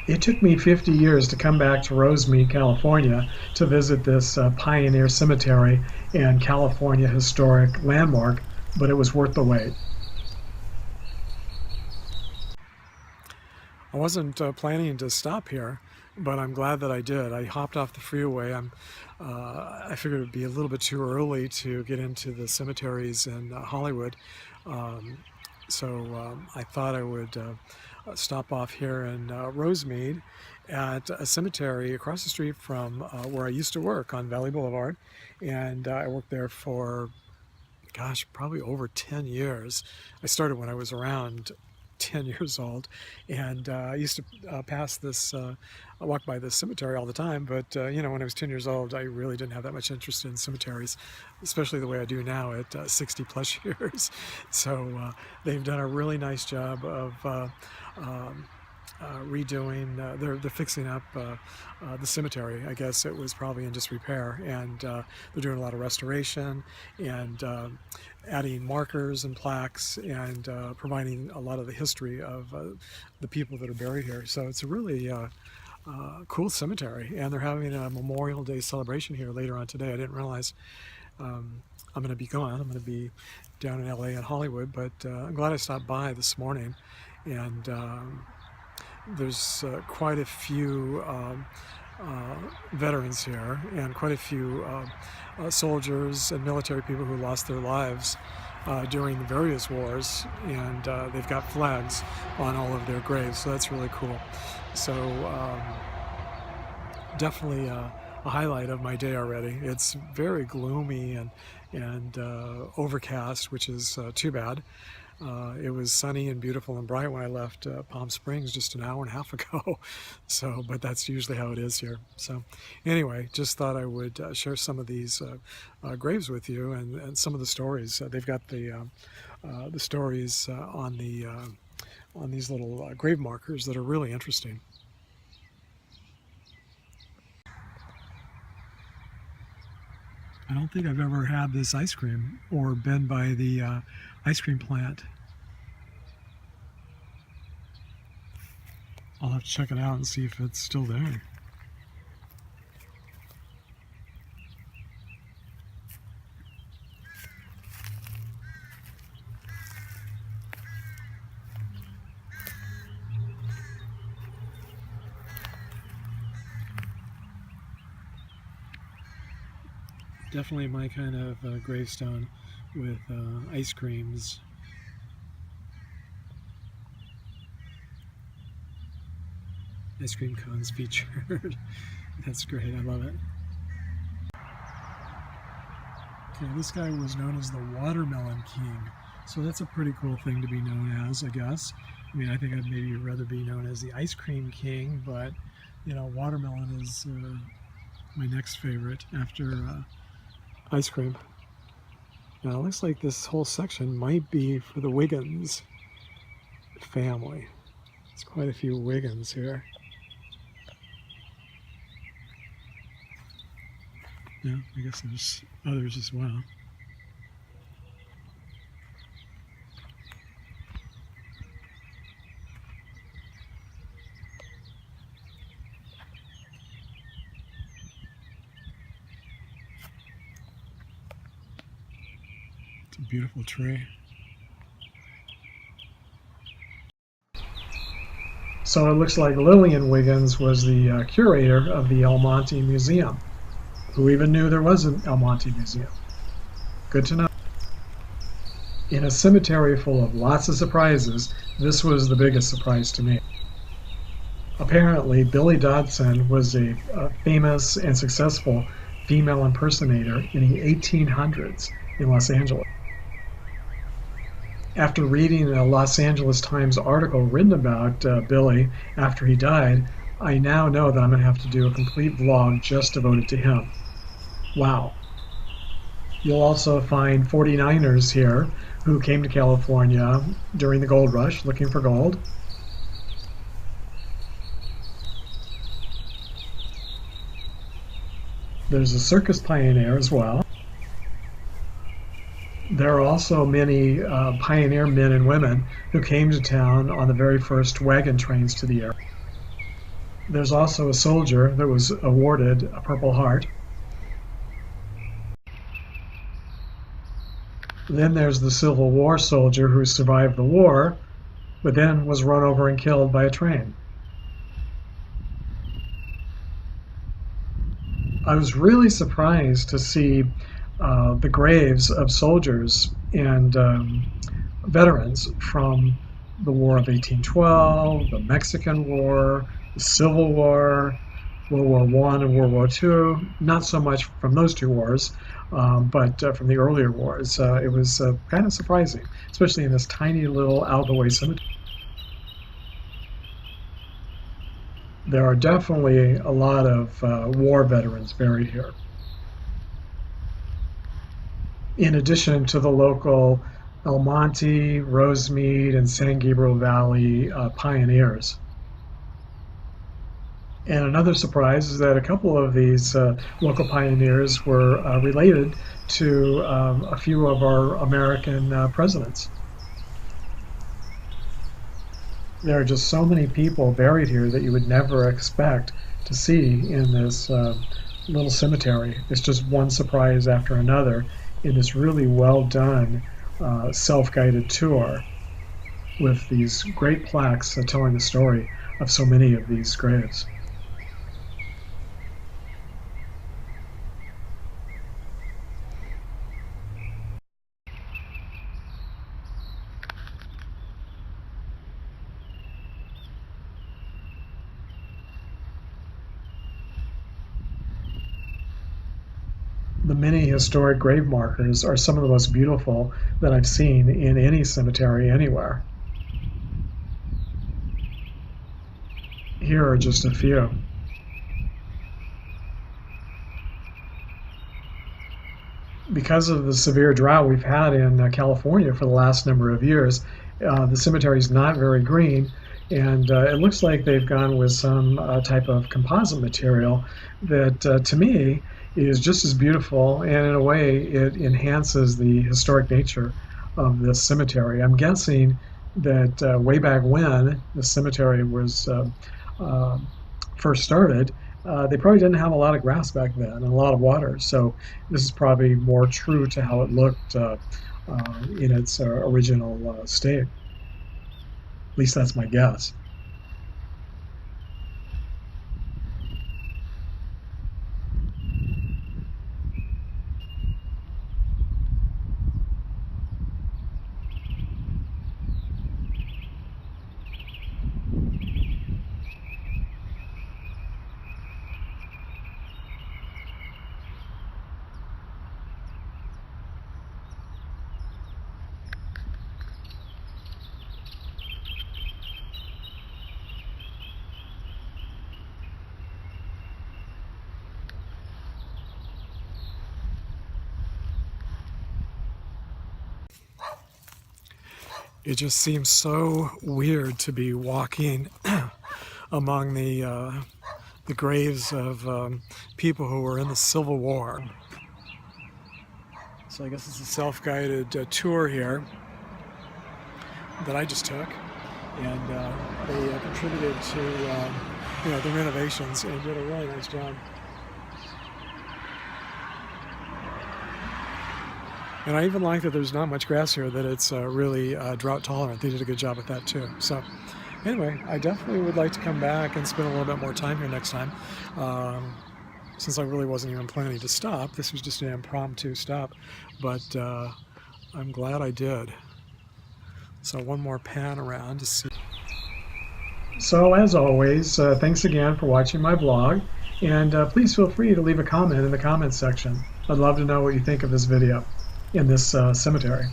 It took me 50 years to come back to Rosemead, California to visit this pioneer cemetery and California historic landmark, but it was worth the wait. I wasn't planning to stop here, but I'm glad that I did. I hopped off the freeway. I figured it would be a little bit too early to get into the cemeteries in Hollywood. So I thought I would stop off here in Rosemead at a cemetery across the street from where I used to work on Valley Boulevard. And I worked there for, gosh, probably over 10 years. I started when I was around 10 years old, and I used to pass this, I walk by this cemetery all the time, but you know, when I was 10 years old, I really didn't have that much interest in cemeteries, especially the way I do now at 60 plus years. So they've done a really nice job of redoing, they're fixing up the cemetery. I guess it was probably in disrepair, and they're doing a lot of restoration and adding markers and plaques and providing a lot of the history of the people that are buried here. So it's a really cool cemetery, and they're having a Memorial Day celebration here later on today. I didn't realize I'm going to be gone. I'm going to be down in LA and Hollywood, but I'm glad I stopped by this morning. And there's quite a few veterans here, and quite a few soldiers and military people who lost their lives during the various wars, and they've got flags on all of their graves, so that's really cool. So definitely a highlight of my day already. It's very gloomy and overcast, which is too bad. It was sunny and beautiful and bright when I left Palm Springs just an hour and a half ago. So, but that's usually how it is here. So anyway, just thought I would share some of these graves with you, and some of the stories. They've got the stories on these little grave markers that are really interesting. I don't think I've ever had this ice cream or been by the ice cream plant. I'll have to check it out and see if it's still there. Definitely my kind of gravestone with ice creams. Ice cream cones featured. That's great, I love it. Okay, this guy was known as the Watermelon King, so that's a pretty cool thing to be known as, I guess. I mean, I think I'd maybe rather be known as the Ice Cream King, but you know, watermelon is my next favorite after ice cream. Now it looks like this whole section might be for the Wiggins family. There's quite a few Wiggins here. Yeah, I guess there's others as well. It's a beautiful tree. So it looks like Lillian Wiggins was the curator of the El Monte Museum. Who even knew there was an El Monte Museum? Good to know. In a cemetery full of lots of surprises, this was the biggest surprise to me. Apparently, Billy Dodson was a famous and successful female impersonator in the 1800s in Los Angeles. After reading a Los Angeles Times article written about Billy after he died, I now know that I'm going to have to do a complete vlog just devoted to him. Wow. You'll also find 49ers here who came to California during the gold rush looking for gold. There's a circus pioneer as well. There are also many pioneer men and women who came to town on the very first wagon trains to the area. There's also a soldier that was awarded a Purple Heart. Then there's the Civil War soldier who survived the war, but then was run over and killed by a train. I was really surprised to see the graves of soldiers and veterans from the War of 1812, the Mexican War, the Civil War, World War I and World War II. Not so much from those two wars, but from the earlier wars. It was kind of surprising, especially in this tiny little out-of-the-way cemetery. There are definitely a lot of war veterans buried here, in addition to the local El Monte, Rosemead, and San Gabriel Valley pioneers. And another surprise is that a couple of these local pioneers were related to a few of our American presidents. There are just so many people buried here that you would never expect to see in this little cemetery. It's just one surprise after another in this really well done self-guided tour with these great plaques telling the story of so many of these graves. The many historic grave markers are some of the most beautiful that I've seen in any cemetery anywhere. Here are just a few. Because of the severe drought we've had in California for the last number of years, the cemetery is not very green, and it looks like they've gone with some type of composite material that, to me, is just as beautiful, and in a way, it enhances the historic nature of this cemetery. I'm guessing that way back when the cemetery was first started, they probably didn't have a lot of grass back then and a lot of water. So this is probably more true to how it looked in its original state. At least that's my guess. It just seems so weird to be walking among the graves of people who were in the Civil War. So I guess it's a self-guided tour here that I just took, and they contributed to the renovations and did a really nice job. And I even like that there's not much grass here, that it's really drought tolerant. They did a good job with that too. So anyway, I definitely would like to come back and spend a little bit more time here next time. Since I really wasn't even planning to stop, this was just an impromptu stop, but I'm glad I did. So one more pan around to see. So as always, thanks again for watching my vlog, and please feel free to leave a comment in the comments section. I'd love to know what you think of this video in this cemetery.